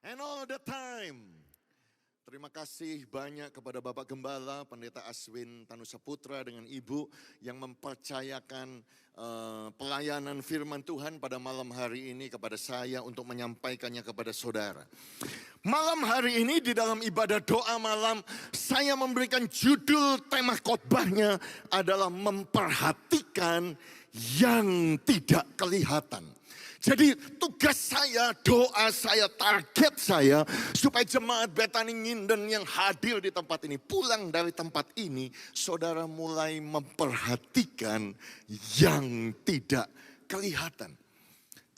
and all the time. Terima kasih banyak kepada Bapak Gembala, Pendeta Aswin Tanusaputra dengan Ibu yang mempercayakan pelayanan firman Tuhan pada malam hari ini kepada saya untuk menyampaikannya kepada saudara. Malam hari ini di dalam ibadah doa malam, saya memberikan judul tema khotbahnya adalah memperhatikan yang tidak kelihatan. Jadi tugas saya, doa saya, target saya supaya jemaat Betani Nginden yang hadir di tempat ini, pulang dari tempat ini, saudara mulai memperhatikan yang tidak kelihatan.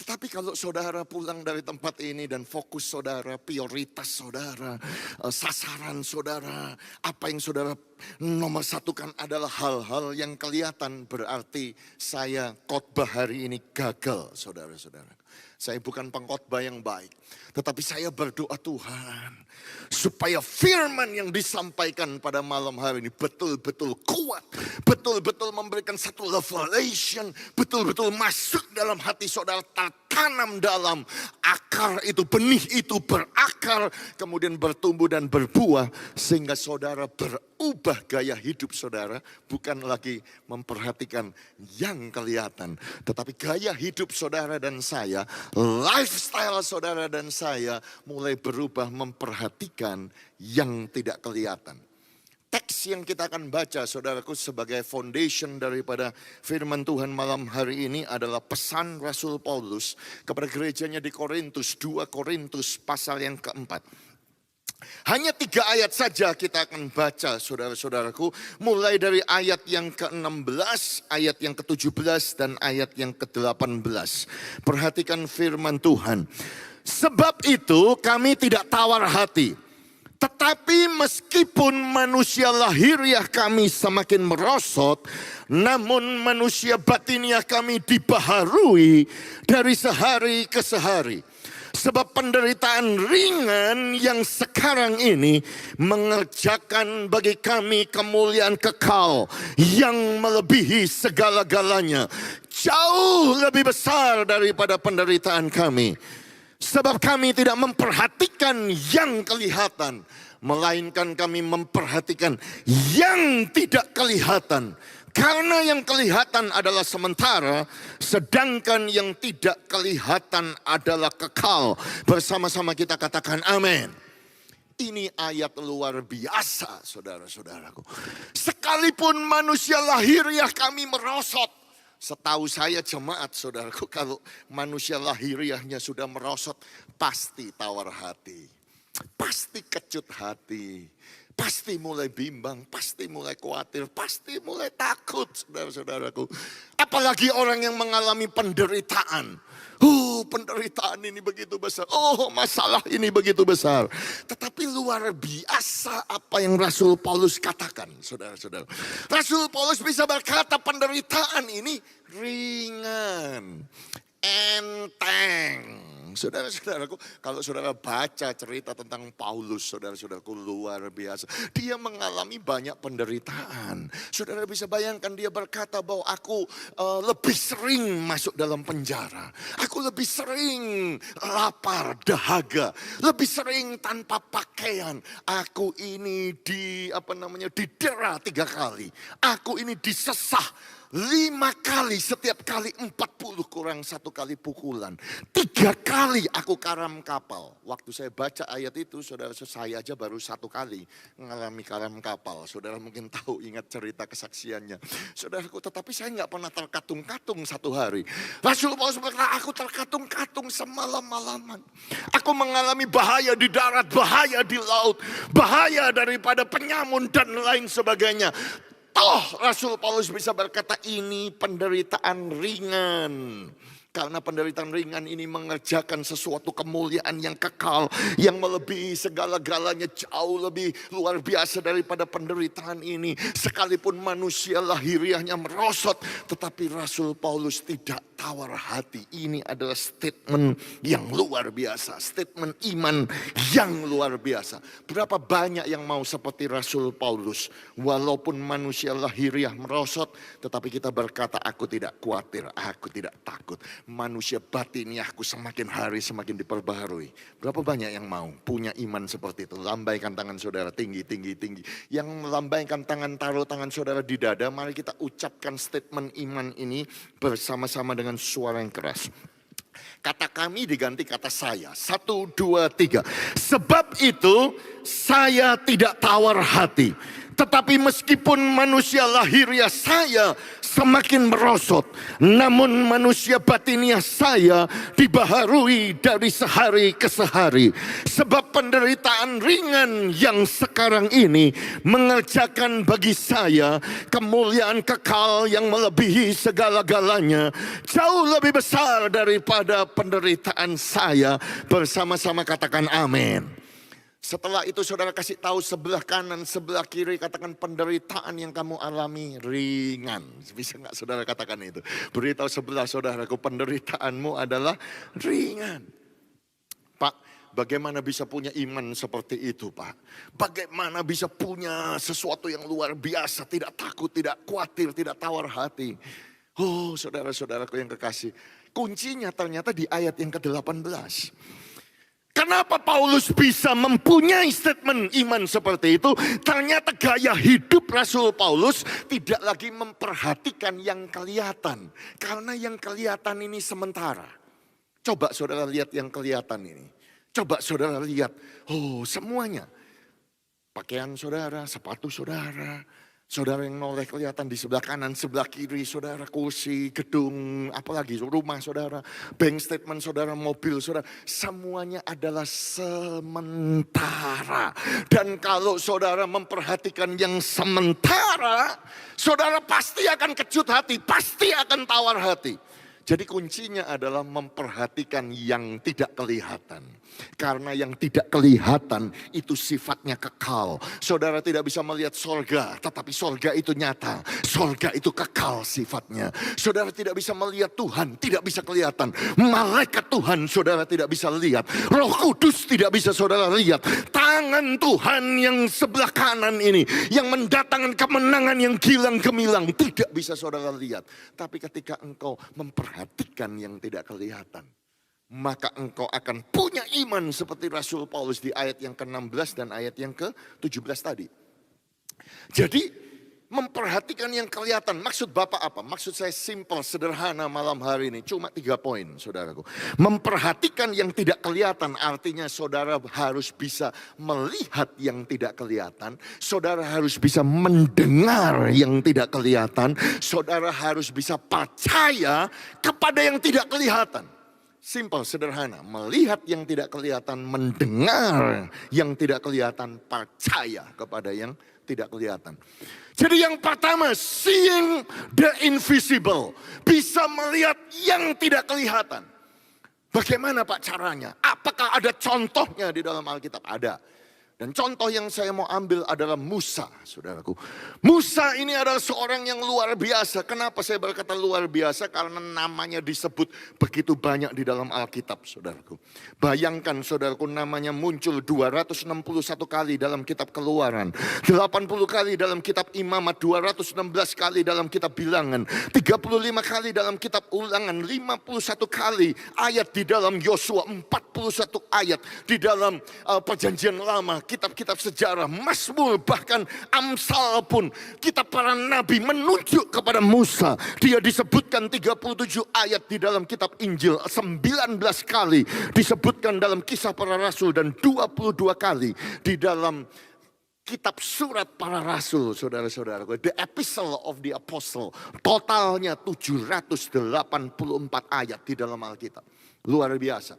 Tetapi kalau saudara pulang dari tempat ini dan fokus saudara, prioritas saudara, sasaran saudara, apa yang saudara nomor satukan adalah hal-hal yang kelihatan, berarti saya khotbah hari ini gagal, saudara-saudara. Saya bukan pengkhotbah yang baik, tetapi saya berdoa Tuhan supaya firman yang disampaikan pada malam hari ini betul-betul kuat, betul-betul memberikan satu revelation, betul-betul masuk dalam hati saudara, tertanam dalam akar itu, benih itu berakar, kemudian bertumbuh dan berbuah, sehingga saudara berubah gaya hidup saudara, bukan lagi memperhatikan yang kelihatan, tetapi gaya hidup saudara dan saya, lifestyle saudara dan saya mulai berubah memperhatikan yang tidak kelihatan. Teks yang kita akan baca saudaraku sebagai foundation daripada firman Tuhan malam hari ini adalah pesan Rasul Paulus kepada gerejanya di Korintus, 2 Korintus pasal yang keempat. Hanya 3 ayat saja kita akan baca saudara-saudaraku, mulai dari ayat yang ke-16, ayat yang ke-17 dan ayat yang ke-18. Perhatikan firman Tuhan. Sebab itu kami tidak tawar hati, tetapi meskipun manusia lahiriah kami semakin merosot, namun manusia batiniah kami dibaharui dari sehari ke sehari. Sebab penderitaan ringan yang sekarang ini mengerjakan bagi kami kemuliaan kekal yang melebihi segala-galanya, jauh lebih besar daripada penderitaan kami. Sebab kami tidak memperhatikan yang kelihatan, melainkan kami memperhatikan yang tidak kelihatan. Karena yang kelihatan adalah sementara, sedangkan yang tidak kelihatan adalah kekal. Bersama-sama kita katakan amin. Ini ayat luar biasa saudara-saudaraku. Sekalipun manusia lahiriah kami merosot. Setahu saya jemaat saudaraku, kalau manusia lahiriahnya sudah merosot, pasti tawar hati. Pasti kecut hati. Pasti mulai bimbang, pasti mulai khawatir, pasti mulai takut saudara-saudaraku. Apalagi orang yang mengalami penderitaan. Penderitaan ini begitu besar. Masalah ini begitu besar. Tetapi luar biasa apa yang Rasul Paulus katakan saudara-saudara. Rasul Paulus bisa berkata penderitaan ini ringan, enteng. Saudara-saudaraku, kalau saudara baca cerita tentang Paulus, saudara-saudaraku, luar biasa. Dia mengalami banyak penderitaan. Saudara bisa bayangkan dia berkata bahwa aku lebih sering masuk dalam penjara. Aku lebih sering lapar, dahaga. Lebih sering tanpa pakaian. Aku ini didera 3 kali. Aku ini disesah 5 kali, setiap kali 40 kurang 1 kali pukulan. 3 kali aku karam kapal. Waktu saya baca ayat itu, saudara, saya aja baru 1 kali mengalami karam kapal. Saudara mungkin tahu, ingat cerita kesaksiannya. Saudaraku, tetapi saya nggak pernah terkatung-katung 1 hari. Rasul Paulus berkata, aku terkatung-katung semalam-malaman. Aku mengalami bahaya di darat, bahaya di laut, bahaya daripada penyamun dan lain sebagainya. Rasul Paulus bisa berkata ini penderitaan ringan. Karena penderitaan ringan ini mengerjakan sesuatu kemuliaan yang kekal, yang melebihi segala-galanya, jauh lebih luar biasa daripada penderitaan ini. Sekalipun manusia lahiriahnya merosot, tetapi Rasul Paulus tidak tawar hati. Ini adalah statement yang luar biasa, statement iman yang luar biasa. Berapa banyak yang mau seperti Rasul Paulus, walaupun manusia lahiriah merosot, tetapi kita berkata, aku tidak khawatir, aku tidak takut. manusia batiniahku semakin hari semakin diperbaharui. Berapa banyak yang mau punya iman seperti itu? Lambaikan tangan saudara tinggi, tinggi, tinggi. Yang melambaikan tangan, taruh tangan saudara di dada. Mari kita ucapkan statement iman ini bersama-sama dengan suara yang keras. Kata kami diganti kata saya. 1, 2, 3. Sebab itu saya tidak tawar hati. Tetapi meskipun manusia lahiriah saya semakin merosot, namun manusia batiniah saya dibaharui dari sehari ke sehari. Sebab penderitaan ringan yang sekarang ini mengerjakan bagi saya kemuliaan kekal yang melebihi segala-galanya, jauh lebih besar daripada penderitaan saya. Bersama-sama katakan amin. Setelah itu saudara kasih tahu sebelah kanan, sebelah kiri, katakan penderitaan yang kamu alami ringan. Bisa nggak saudara katakan itu? Beritahu sebelah saudaraku, penderitaanmu adalah ringan. Pak, bagaimana bisa punya iman seperti itu, Pak? Bagaimana bisa punya sesuatu yang luar biasa, tidak takut, tidak khawatir, tidak tawar hati? Oh, saudara-saudaraku yang kekasih, kuncinya ternyata di ayat yang ke-18. Kenapa Paulus bisa mempunyai statement iman seperti itu? Ternyata gaya hidup Rasul Paulus tidak lagi memperhatikan yang kelihatan. Karena yang kelihatan ini sementara. Coba saudara lihat yang kelihatan ini. Coba saudara lihat, oh semuanya. Pakaian saudara, sepatu saudara. Saudara yang noleh kelihatan di sebelah kanan, sebelah kiri, saudara kursi, gedung, apalagi rumah saudara, bank statement saudara, mobil saudara, semuanya adalah sementara. Dan kalau saudara memperhatikan yang sementara, saudara pasti akan kecut hati, pasti akan tawar hati. Jadi kuncinya adalah memperhatikan yang tidak kelihatan. Karena yang tidak kelihatan itu sifatnya kekal. Saudara tidak bisa melihat sorga, tetapi sorga itu nyata. Sorga itu kekal sifatnya. Saudara tidak bisa melihat Tuhan, tidak bisa kelihatan. Malaikat Tuhan saudara tidak bisa lihat. Roh Kudus tidak bisa saudara lihat. Tangan Tuhan yang sebelah kanan ini, yang mendatangkan kemenangan yang gilang gemilang, tidak bisa saudara lihat. Tapi ketika engkau memperhatikan yang tidak kelihatan, maka engkau akan punya iman seperti Rasul Paulus di ayat yang ke-16 dan ayat yang ke-17 tadi. Jadi memperhatikan yang kelihatan. Maksud Bapak apa? Maksud saya simple, sederhana malam hari ini. Cuma 3 poin saudaraku. Memperhatikan yang tidak kelihatan artinya saudara harus bisa melihat yang tidak kelihatan. Saudara harus bisa mendengar yang tidak kelihatan. Saudara harus bisa percaya kepada yang tidak kelihatan. Simple, sederhana. Melihat yang tidak kelihatan, mendengar yang tidak kelihatan, percaya kepada yang tidak kelihatan. Jadi yang pertama, seeing the invisible. Bisa melihat yang tidak kelihatan. Bagaimana Pak caranya? Apakah ada contohnya di dalam Alkitab? Ada. Dan contoh yang saya mau ambil adalah Musa, saudaraku. Musa ini adalah seorang yang luar biasa. Kenapa saya berkata luar biasa? Karena namanya disebut begitu banyak di dalam Alkitab, saudaraku. Bayangkan saudaraku, namanya muncul 261 kali dalam kitab Keluaran. 80 kali dalam kitab Imamat, 216 kali dalam kitab Bilangan. 35 kali dalam kitab Ulangan, 51 kali ayat di dalam Yosua, 41 ayat di dalam Perjanjian Lama. Kitab-kitab sejarah, Mazmur, bahkan Amsal pun, kitab para nabi menunjuk kepada Musa. Dia disebutkan 37 ayat di dalam kitab Injil, 19 kali disebutkan dalam Kisah Para Rasul, dan 22 kali di dalam kitab Surat Para Rasul, saudara-saudara. The Epistle of the Apostle. Totalnya 784 ayat di dalam Alkitab. Luar biasa.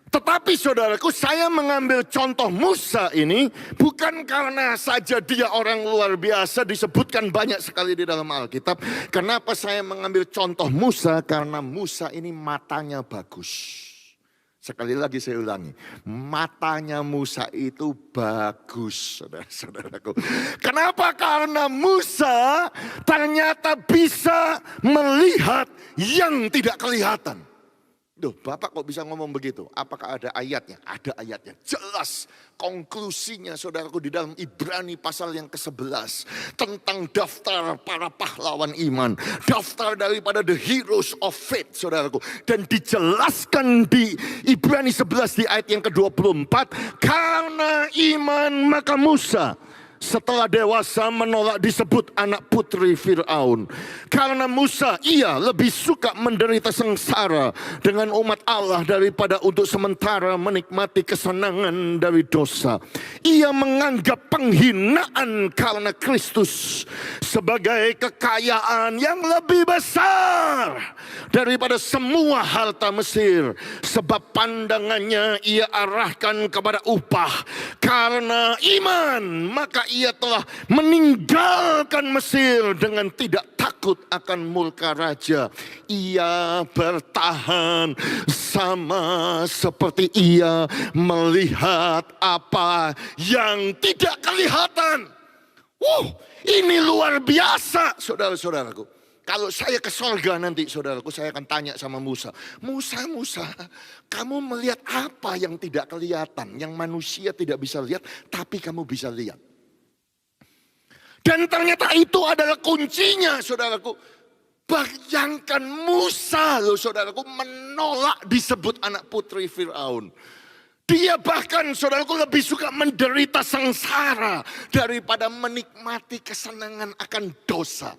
Tetapi saudaraku, saya mengambil contoh Musa ini bukan karena saja dia orang luar biasa, disebutkan banyak sekali di dalam Alkitab. Kenapa saya mengambil contoh Musa? Karena Musa ini matanya bagus. Sekali lagi saya ulangi, matanya Musa itu bagus, saudara-saudaraku. Kenapa? Karena Musa ternyata bisa melihat yang tidak kelihatan. Duh, Bapak kok bisa ngomong begitu? Apakah ada ayatnya? Ada ayatnya. Jelas konklusinya saudaraku di dalam Ibrani pasal yang ke-11. Tentang daftar para pahlawan iman. Daftar daripada the heroes of faith saudaraku. Dan dijelaskan di Ibrani 11 di ayat yang ke-24. Karena iman maka Musa setelah dewasa menolak disebut anak putri Fir'aun. Karena Musa ia lebih suka menderita sengsara dengan umat Allah daripada untuk sementara menikmati kesenangan dari dosa. Ia menganggap penghinaan karena Kristus sebagai kekayaan yang lebih besar daripada semua harta Mesir. Sebab pandangannya ia arahkan kepada upah. Karena iman maka ia telah meninggalkan Mesir dengan tidak takut akan murka raja. Ia bertahan sama seperti ia melihat apa yang tidak kelihatan. Ini luar biasa saudara-saudaraku. Kalau saya ke sorga nanti saudaraku, saya akan tanya sama Musa. Musa, kamu melihat apa yang tidak kelihatan, yang manusia tidak bisa lihat, tapi kamu bisa lihat. Dan ternyata itu adalah kuncinya saudaraku. Bayangkan Musa loh saudaraku menolak disebut anak putri Fir'aun. Dia bahkan saudaraku lebih suka menderita sengsara daripada menikmati kesenangan akan dosa.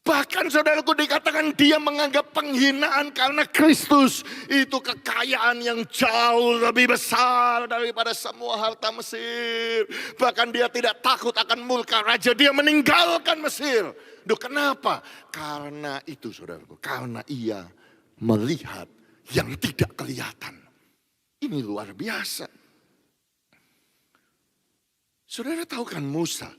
Bahkan saudaraku dikatakan dia menganggap penghinaan karena Kristus itu kekayaan yang jauh lebih besar daripada semua harta Mesir. Bahkan dia tidak takut akan murka raja, dia meninggalkan Mesir. Duh, kenapa? Karena itu saudaraku, karena ia melihat yang tidak kelihatan. Ini luar biasa. Saudara tahu kan Musa?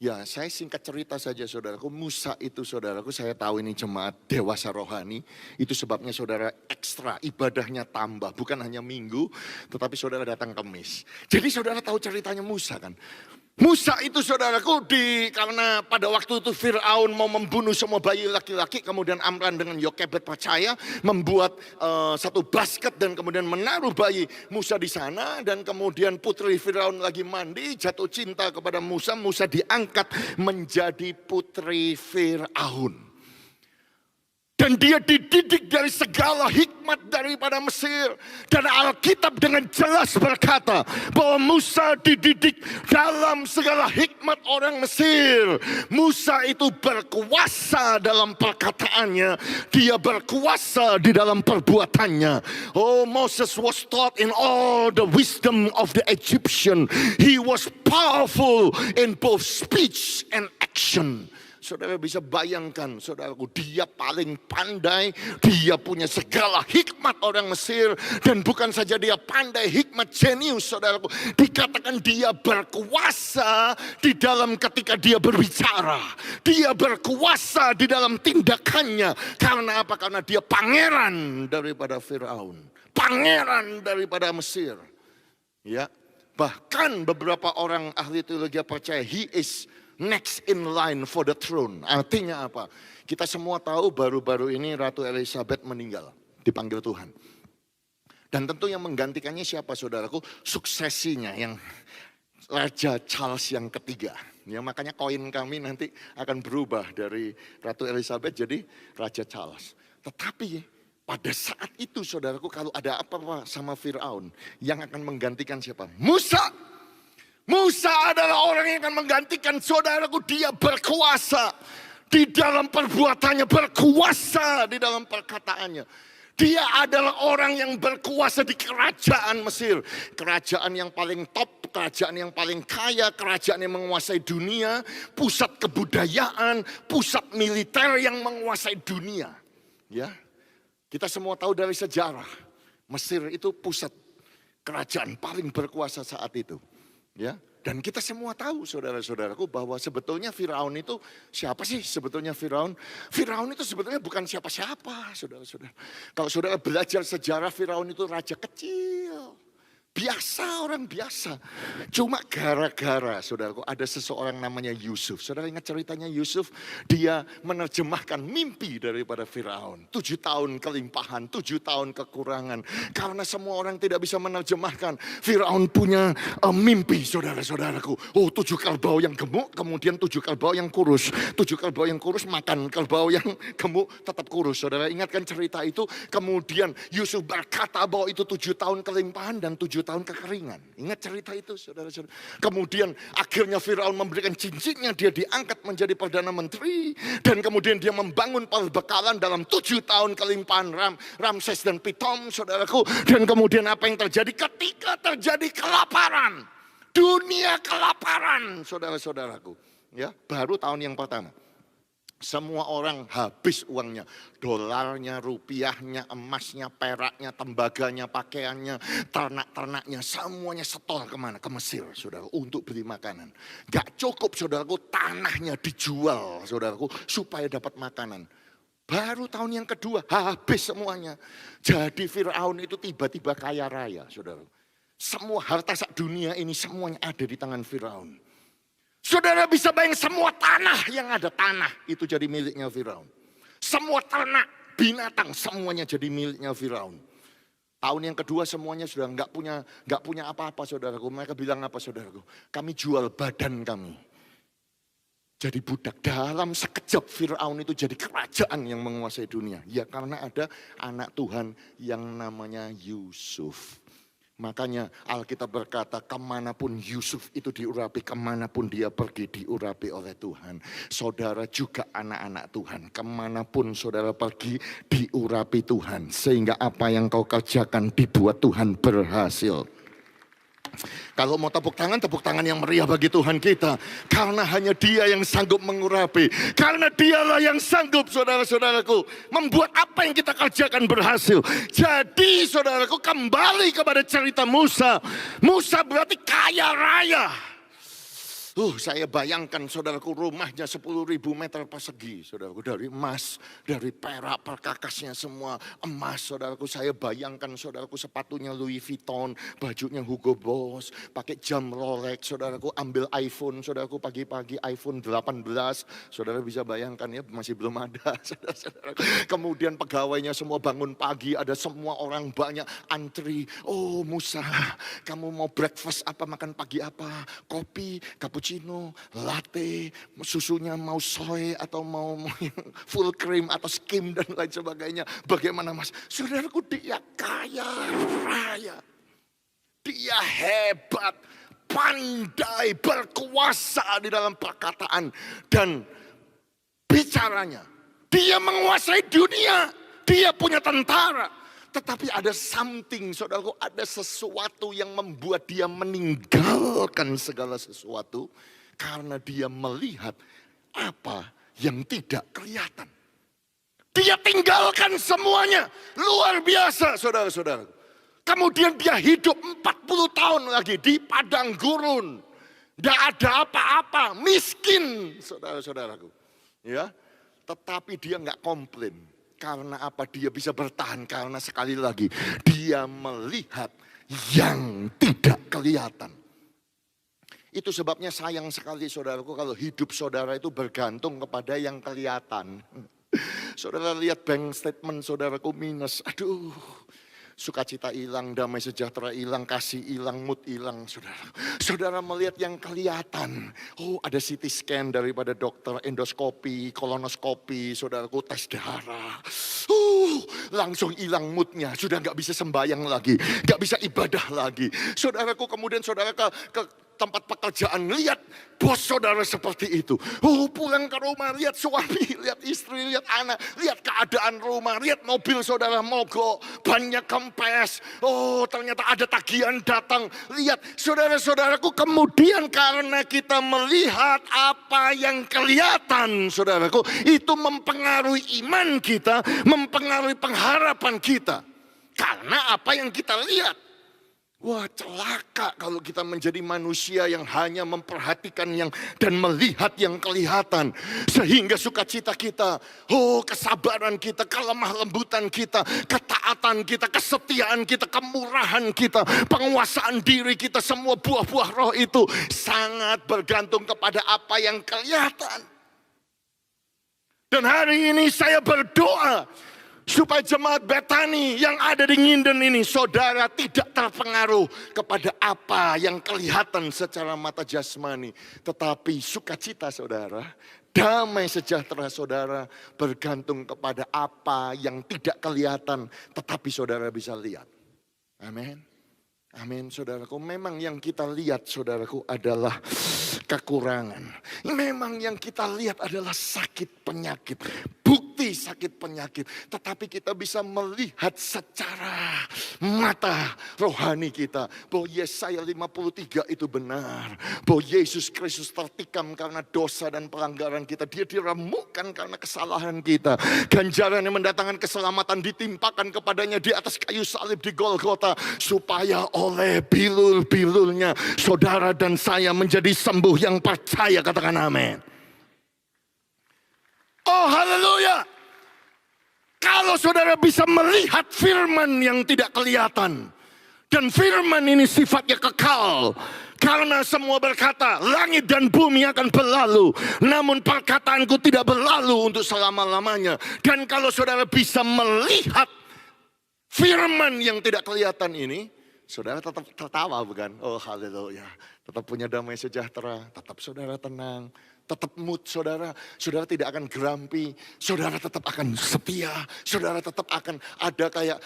Ya, saya singkat cerita saja saudaraku. Musa itu saudaraku, saya tahu ini jemaat dewasa rohani. Itu sebabnya saudara ekstra, ibadahnya tambah. Bukan hanya minggu, tetapi saudara datang Kamis. Jadi saudara tahu ceritanya Musa kan. Musa itu saudaraku karena pada waktu itu Fir'aun mau membunuh semua bayi laki-laki. Kemudian Amran dengan Yokebed percaya membuat satu basket dan kemudian menaruh bayi Musa di sana. Dan kemudian putri Fir'aun lagi mandi, jatuh cinta kepada Musa. Musa diangkat menjadi putri Fir'aun. Dan dia dididik dari segala hikmat daripada Mesir. Dan Alkitab dengan jelas berkata bahwa Musa dididik dalam segala hikmat orang Mesir. Musa itu berkuasa dalam perkataannya. Dia berkuasa di dalam perbuatannya. Oh, Moses was taught in all the wisdom of the Egyptian. He was powerful in both speech and action. Saudara bisa bayangkan, saudaraku, dia paling pandai, dia punya segala hikmat orang Mesir. Dan bukan saja dia pandai, hikmat jenius, saudaraku. Dikatakan dia berkuasa di dalam ketika dia berbicara. Dia berkuasa di dalam tindakannya. Karena apa? Karena dia pangeran daripada Fir'aun. Pangeran daripada Mesir. Ya, bahkan beberapa orang ahli teologi percaya he is next in line for the throne. Artinya apa? Kita semua tahu baru-baru ini Ratu Elizabeth meninggal, dipanggil Tuhan. Dan tentu yang menggantikannya siapa saudaraku? Suksesinya yang Raja Charles yang ketiga. Ya, makanya koin kami nanti akan berubah dari Ratu Elizabeth jadi Raja Charles. Tetapi pada saat itu saudaraku, kalau ada apa-apa sama Fir'aun, yang akan menggantikan siapa? Musa. Musa adalah orang yang akan menggantikan saudaraku. Dia berkuasa di dalam perbuatannya, berkuasa di dalam perkataannya. Dia adalah orang yang berkuasa di kerajaan Mesir. Kerajaan yang paling top, kerajaan yang paling kaya, kerajaan yang menguasai dunia. Pusat kebudayaan, pusat militer yang menguasai dunia. Ya, kita semua tahu dari sejarah. Mesir itu pusat kerajaan paling berkuasa saat itu. Ya, dan kita semua tahu saudara-saudaraku bahwa sebetulnya Firaun itu siapa sih sebetulnya Firaun? Firaun itu sebetulnya bukan siapa-siapa saudara-saudara. Kalau saudara belajar sejarah, Firaun itu raja kecil. Biasa, orang biasa. Cuma gara-gara, saudaraku, ada seseorang namanya Yusuf. Saudara ingat ceritanya Yusuf? Dia menerjemahkan mimpi daripada Firaun. 7 tahun kelimpahan, 7 tahun kekurangan. Karena semua orang tidak bisa menerjemahkan. Firaun punya mimpi, saudara-saudaraku. 7 kerbau yang gemuk, kemudian 7 kerbau yang kurus. 7 kerbau yang kurus makan kerbau yang gemuk tetap kurus. Saudara ingatkan cerita itu? Kemudian Yusuf berkata bahwa itu 7 tahun kelimpahan dan 7 tahun kekeringan. Ingat cerita itu, saudara-saudara. Kemudian akhirnya Firaun memberikan cincinnya, dia diangkat menjadi Perdana Menteri. Dan kemudian dia membangun perbekalan dalam 7 tahun kelimpahan Ramses dan Pitom, saudaraku. Dan kemudian apa yang terjadi? Ketika terjadi kelaparan. Dunia kelaparan, saudara-saudaraku. Ya, baru tahun yang pertama. Semua orang habis uangnya, dolarnya, rupiahnya, emasnya, peraknya, tembaganya, pakaiannya, ternak-ternaknya, semuanya setor kemana? Ke Mesir, saudara, untuk beli makanan. Gak cukup, saudaraku, tanahnya dijual, saudaraku, supaya dapat makanan. Baru tahun yang kedua, habis semuanya. Jadi Firaun itu tiba-tiba kaya raya, saudara. Semua harta sak dunia ini semuanya ada di tangan Firaun. Saudara bisa bayang semua tanah yang ada, tanah itu jadi miliknya Firaun. Semua ternak, binatang semuanya jadi miliknya Firaun. Tahun yang kedua semuanya sudah nggak punya apa-apa, saudaraku. Mereka bilang apa, saudaraku? Kami jual badan kami. Jadi budak. Dalam sekejap Firaun itu jadi kerajaan yang menguasai dunia. Ya karena ada anak Tuhan yang namanya Yusuf. Makanya Alkitab berkata kemanapun Yusuf itu diurapi, kemanapun dia pergi diurapi oleh Tuhan. Saudara juga anak-anak Tuhan, kemanapun saudara pergi diurapi Tuhan. Sehingga apa yang kau kerjakan dibuat Tuhan berhasil. Kalau mau tepuk tangan yang meriah bagi Tuhan kita. Karena hanya Dia yang sanggup mengurapi. Karena Dialah yang sanggup, saudara-saudaraku, membuat apa yang kita kerjakan berhasil. Jadi saudaraku, kembali kepada cerita Musa. Musa berarti kaya raya. Saya bayangkan saudaraku, rumahnya 10.000 meter persegi, saudaraku, dari emas, dari perak, perkakasnya semua emas, saudaraku. Saya bayangkan saudaraku, sepatunya Louis Vuitton, bajunya Hugo Boss, pakai jam Rolex, saudaraku, ambil iPhone, saudaraku, pagi-pagi iPhone 18, saudara bisa bayangkan ya, masih belum ada, saudara-saudara. Kemudian pegawainya semua bangun pagi, ada semua orang banyak antri. Musa, kamu mau breakfast apa, makan pagi apa? Kopi, cappuccino, latte, susunya mau soy atau mau full cream atau skim dan lain sebagainya. Bagaimana mas? Saudaraku, dia kaya raya. Dia hebat, pandai, berkuasa di dalam perkataan dan bicaranya. Dia menguasai dunia, dia punya tentara. Tetapi ada something, saudaraku, ada sesuatu yang membuat dia meninggalkan segala sesuatu. Karena dia melihat apa yang tidak kelihatan. Dia tinggalkan semuanya, luar biasa saudara-saudara. Kemudian dia hidup 40 tahun lagi di padang gurun. Tidak ada apa-apa, miskin saudara-saudaraku. Ya, tetapi dia nggak komplain. Karena apa? Dia bisa bertahan karena sekali lagi dia melihat yang tidak kelihatan. Itu sebabnya sayang sekali saudaraku kalau hidup saudara itu bergantung kepada yang kelihatan. Saudara lihat bank statement saudaraku minus, aduh. Sukacita hilang, damai sejahtera hilang, kasih hilang, mood hilang, saudara. Saudara melihat yang kelihatan. Ada CT scan daripada dokter, endoskopi, kolonoskopi, saudaraku, tes darah. Langsung hilang moodnya, sudah gak bisa sembahyang lagi, gak bisa ibadah lagi. Saudaraku, kemudian saudara ke tempat pekerjaan, lihat bos saudara seperti itu. Pulang ke rumah, lihat suami, lihat istri, lihat anak, lihat keadaan rumah, lihat mobil saudara mogok, banyak kempes. Ternyata ada tagihan datang. Lihat saudara-saudaraku, kemudian karena kita melihat apa yang kelihatan, saudaraku, itu mempengaruhi iman kita, mempengaruhi pengharapan kita. Karena apa yang kita lihat. Wah, celaka kalau kita menjadi manusia yang hanya memperhatikan dan melihat yang kelihatan. Sehingga sukacita kita, kesabaran kita, kelemah lembutan kita, ketaatan kita, kesetiaan kita, kemurahan kita, penguasaan diri kita, semua buah-buah roh itu sangat bergantung kepada apa yang kelihatan. Dan hari ini saya berdoa supaya jemaat Betani yang ada di Nginden ini, saudara tidak terpengaruh kepada apa yang kelihatan secara mata jasmani. Tetapi sukacita saudara, damai sejahtera saudara bergantung kepada apa yang tidak kelihatan, tetapi saudara bisa lihat. Amin. Amin saudaraku. Memang yang kita lihat saudaraku adalah kekurangan. Memang yang kita lihat adalah sakit penyakit. Bukti sakit penyakit. Tetapi kita bisa melihat secara mata rohani kita. Bahwa Yesaya 53 itu benar. Bahwa Yesus Kristus tertikam karena dosa dan pelanggaran kita. Dia diremukkan karena kesalahan kita. Ganjaran yang mendatangkan keselamatan ditimpakan kepadanya di atas kayu salib di Golgota. Supaya oleh bilul-bilulnya saudara dan saya menjadi sembuh. Yang percaya katakan amin. Oh haleluya. Kalau saudara bisa melihat firman yang tidak kelihatan. Dan firman ini sifatnya kekal. Karena semua berkata langit dan bumi akan berlalu. Namun perkataanku tidak berlalu untuk selama-lamanya. Dan kalau saudara bisa melihat firman yang tidak kelihatan ini. Saudara tetap tertawa bukan? Oh haleluya. Tetap punya damai sejahtera. Tetap saudara tenang. Tetap mood saudara. Saudara tidak akan gerampi. Saudara tetap akan setia. Saudara tetap akan ada kayak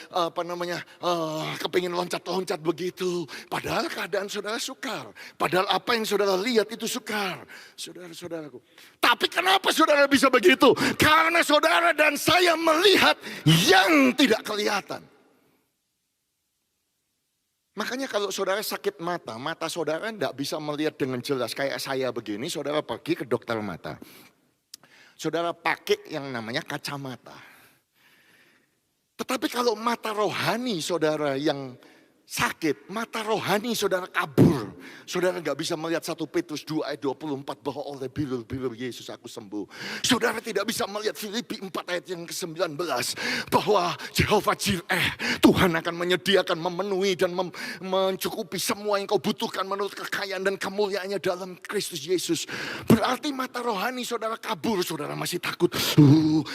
kepingin loncat-loncat begitu. Padahal keadaan saudara sukar. Padahal apa yang saudara lihat itu sukar. Saudara-saudaraku. Tapi kenapa saudara bisa begitu? Karena saudara dan saya melihat yang tidak kelihatan. Makanya kalau saudara sakit mata, mata saudara tidak bisa melihat dengan jelas. Kayak saya begini, saudara pergi ke dokter mata. Saudara pakai yang namanya kacamata. Tetapi kalau mata rohani saudara yang sakit, mata rohani saudara kabur. Saudara gak bisa melihat 1 Petrus 2 ayat 24 bahwa oleh bilur-bilur Yesus aku sembuh. Saudara tidak bisa melihat Filipi 4 ayat yang ke-19 bahwa Jehovah Jireh, Tuhan akan menyediakan, memenuhi dan mencukupi semua yang kau butuhkan menurut kekayaan dan kemuliaannya dalam Kristus Yesus. Berarti mata rohani saudara kabur, saudara masih takut.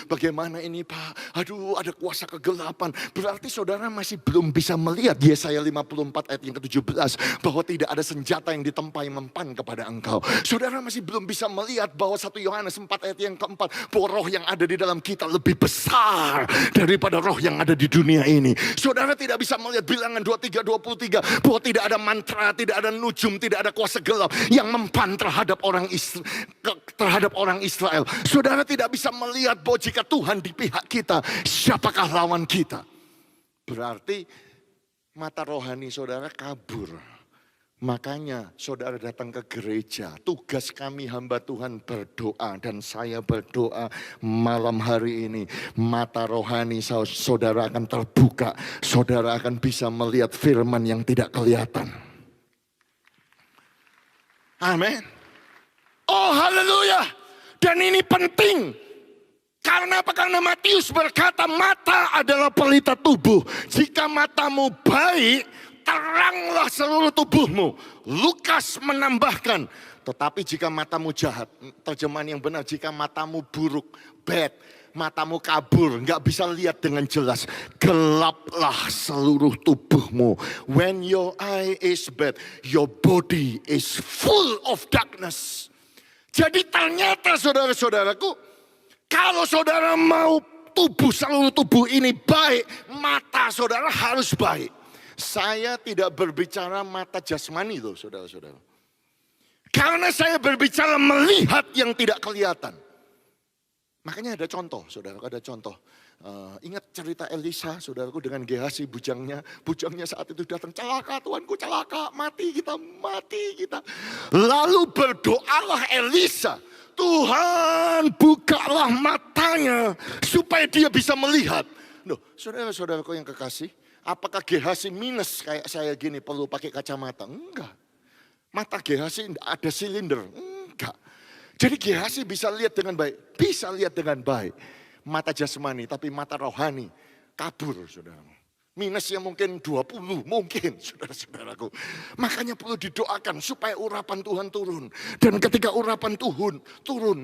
Bagaimana ini Pak? Aduh, ada kuasa kegelapan. Berarti saudara masih belum bisa melihat Yesaya 54 ayat yang ke-17 bahwa tidak ada senjata yang ditempai mempan kepada engkau. Saudara masih belum bisa melihat bahwa 1 Yohanes 4 ayat yang ke-4 bahwa roh yang ada di dalam kita lebih besar daripada roh yang ada di dunia ini. Saudara tidak bisa melihat bilangan 23 bahwa tidak ada mantra, tidak ada nujum, tidak ada kuasa gelap yang mempan terhadap orang Israel. Saudara tidak bisa melihat bahwa jika Tuhan di pihak kita, siapakah lawan kita? Berarti mata rohani saudara kabur. Makanya saudara datang ke gereja. Tugas kami hamba Tuhan berdoa. Dan saya berdoa malam hari ini. Mata rohani saudara akan terbuka. Saudara akan bisa melihat firman yang tidak kelihatan. Amin. Oh haleluya. Dan ini penting. Karena apa? Karena Matius berkata mata adalah pelita tubuh. Jika matamu baik, teranglah seluruh tubuhmu. Lukas menambahkan, tetapi jika matamu jahat, terjemahan yang benar, jika matamu buruk, bad, matamu kabur, nggak bisa lihat dengan jelas, gelaplah seluruh tubuhmu. When your eye is bad, your body is full of darkness. Jadi ternyata saudara-saudaraku, kalau saudara mau seluruh tubuh ini baik, mata saudara harus baik. Saya tidak berbicara mata jasmani loh saudara-saudara. Karena saya berbicara melihat yang tidak kelihatan. Makanya ada contoh, saudara, ada contoh. Ingat cerita Elisa, saudaraku, dengan Gehazi bujangnya. Bujangnya saat itu datang, celaka Tuanku, celaka, mati kita. Lalu berdoalah Elisa. Tuhan bukalah matanya supaya dia bisa melihat. Loh, saudara-saudaraku yang kekasih, apakah Gehazi minus kayak saya gini perlu pakai kacamata? Enggak. Mata Gehazi ada silinder? Enggak. Jadi Gehazi bisa lihat dengan baik. Bisa lihat dengan baik. Mata jasmani, tapi mata rohani kabur, saudara. Minusnya mungkin 20, mungkin saudara-saudaraku. Makanya perlu didoakan supaya urapan Tuhan turun. Dan ketika urapan turun,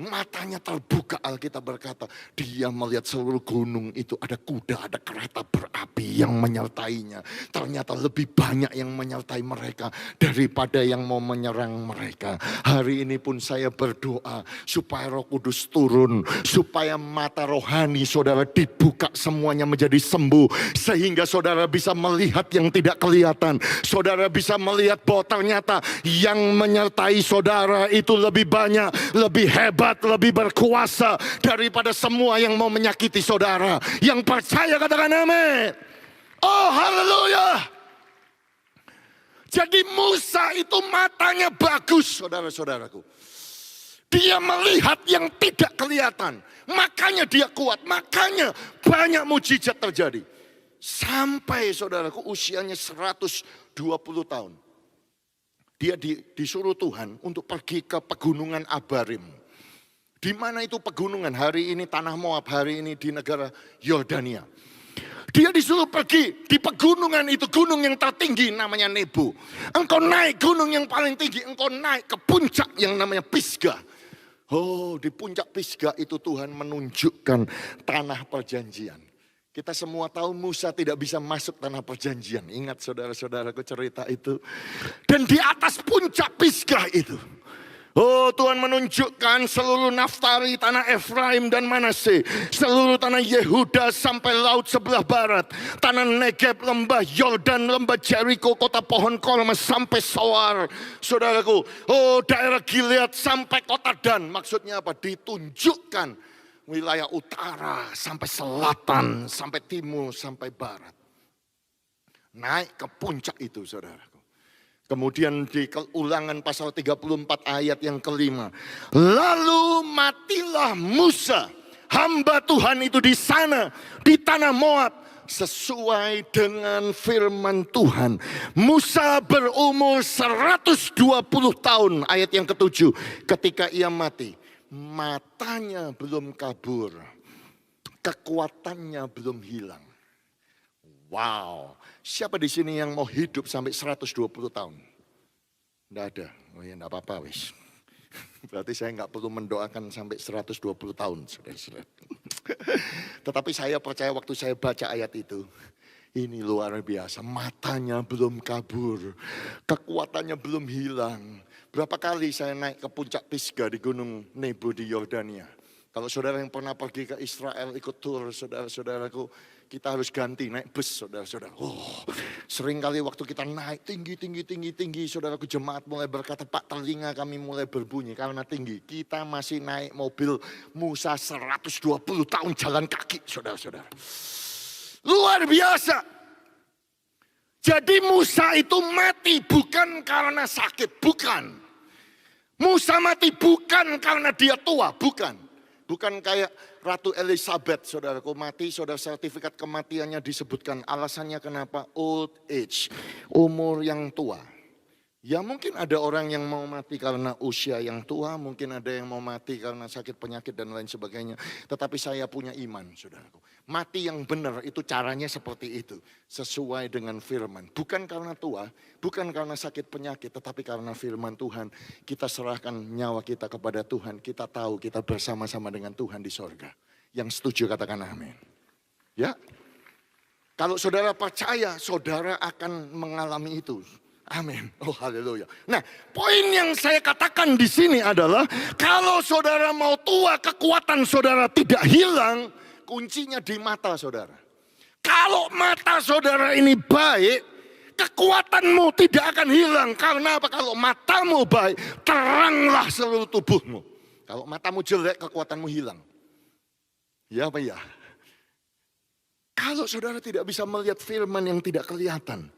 matanya terbuka. Alkitab berkata, dia melihat seluruh gunung itu ada kuda, ada kereta berapi yang menyertainya. Ternyata lebih banyak yang menyertai mereka daripada yang mau menyerang mereka. Hari ini pun saya berdoa supaya Roh Kudus turun. Supaya mata rohani saudara dibuka semuanya menjadi sembuh. Sehingga saudara bisa melihat yang tidak kelihatan. Saudara bisa melihat bahwa ternyata yang menyertai saudara itu lebih banyak, lebih hebat, lebih berkuasa daripada semua yang mau menyakiti saudara. Yang percaya katakan amin. Oh haleluya. Jadi Musa itu matanya bagus, saudara-saudaraku. Dia melihat yang tidak kelihatan. Makanya dia kuat, makanya banyak mujizat terjadi. Sampai saudaraku usianya 120 tahun. Dia disuruh Tuhan untuk pergi ke pegunungan Abarim. Di mana itu pegunungan? Hari ini tanah Moab, hari ini di negara Yordania. Dia disuruh pergi di pegunungan itu, gunung yang tertinggi namanya Nebo. Engkau naik gunung yang paling tinggi, engkau naik ke puncak yang namanya Pisgah. Oh, di puncak Pisgah itu Tuhan menunjukkan tanah perjanjian. Kita semua tahu Musa tidak bisa masuk tanah perjanjian. Ingat saudara-saudaraku cerita itu. Dan di atas puncak Pisgah itu. Oh Tuhan menunjukkan seluruh Naftali, tanah Efraim dan Manase. Seluruh tanah Yehuda sampai laut sebelah barat. Tanah Negeb, lembah Yordan, lembah Jericho, kota pohon korma sampai Soar. Saudaraku, oh daerah Gilead sampai kota Dan. Maksudnya apa? Ditunjukkan wilayah utara sampai selatan, sampai timur, sampai barat. Naik ke puncak itu saudaraku. Kemudian di Ulangan pasal 34 ayat yang kelima. Lalu matilah Musa, hamba Tuhan itu di sana, di tanah Moab. Sesuai dengan firman Tuhan. Musa berumur 120 tahun, ayat yang ketujuh. Ketika ia mati. Matanya belum kabur, kekuatannya belum hilang. Wow, siapa di sini yang mau hidup sampai 120 tahun? Tidak ada, oh ya tidak apa-apa wis. Berarti saya nggak perlu mendoakan sampai 120 tahun. Saudara-saudara. Tetapi saya percaya waktu saya baca ayat itu, ini luar biasa, matanya belum kabur, kekuatannya belum hilang. Berapa kali saya naik ke puncak Pisgah di gunung Nebo di Yordania. Kalau saudara yang pernah pergi ke Israel ikut tur, saudara-saudaraku, kita harus ganti naik bus, saudara-saudara. Oh, sering kali waktu kita naik tinggi, saudaraku jemaat mulai berkata, Pak telinga kami mulai berbunyi karena tinggi. Kita masih naik mobil Musa 120 tahun jalan kaki, saudara-saudara. Luar biasa. Jadi Musa itu mati bukan karena sakit, bukan. Musa mati bukan karena dia tua, bukan. Bukan kayak Ratu Elizabeth, saudaraku mati, saudara sertifikat kematiannya disebutkan. Alasannya kenapa? Old age, umur yang tua. Ya mungkin ada orang yang mau mati karena usia yang tua, mungkin ada yang mau mati karena sakit penyakit dan lain sebagainya. Tetapi saya punya iman, saudaraku. Mati yang benar itu caranya seperti itu. Sesuai dengan firman. Bukan karena tua, bukan karena sakit penyakit, tetapi karena firman Tuhan. Kita serahkan nyawa kita kepada Tuhan. Kita tahu kita bersama-sama dengan Tuhan di sorga. Yang setuju katakan amin. Ya. Kalau saudara percaya, saudara akan mengalami itu. Amin. Oh haleluya. Nah, poin yang saya katakan di sini adalah kalau saudara mau tua, kekuatan saudara tidak hilang, kuncinya di mata saudara. Kalau mata saudara ini baik, kekuatanmu tidak akan hilang. Karena apa? Kalau matamu baik, teranglah seluruh tubuhmu. Kalau matamu jelek, kekuatanmu hilang. Ya apa ya? Kalau saudara tidak bisa melihat firman yang tidak kelihatan,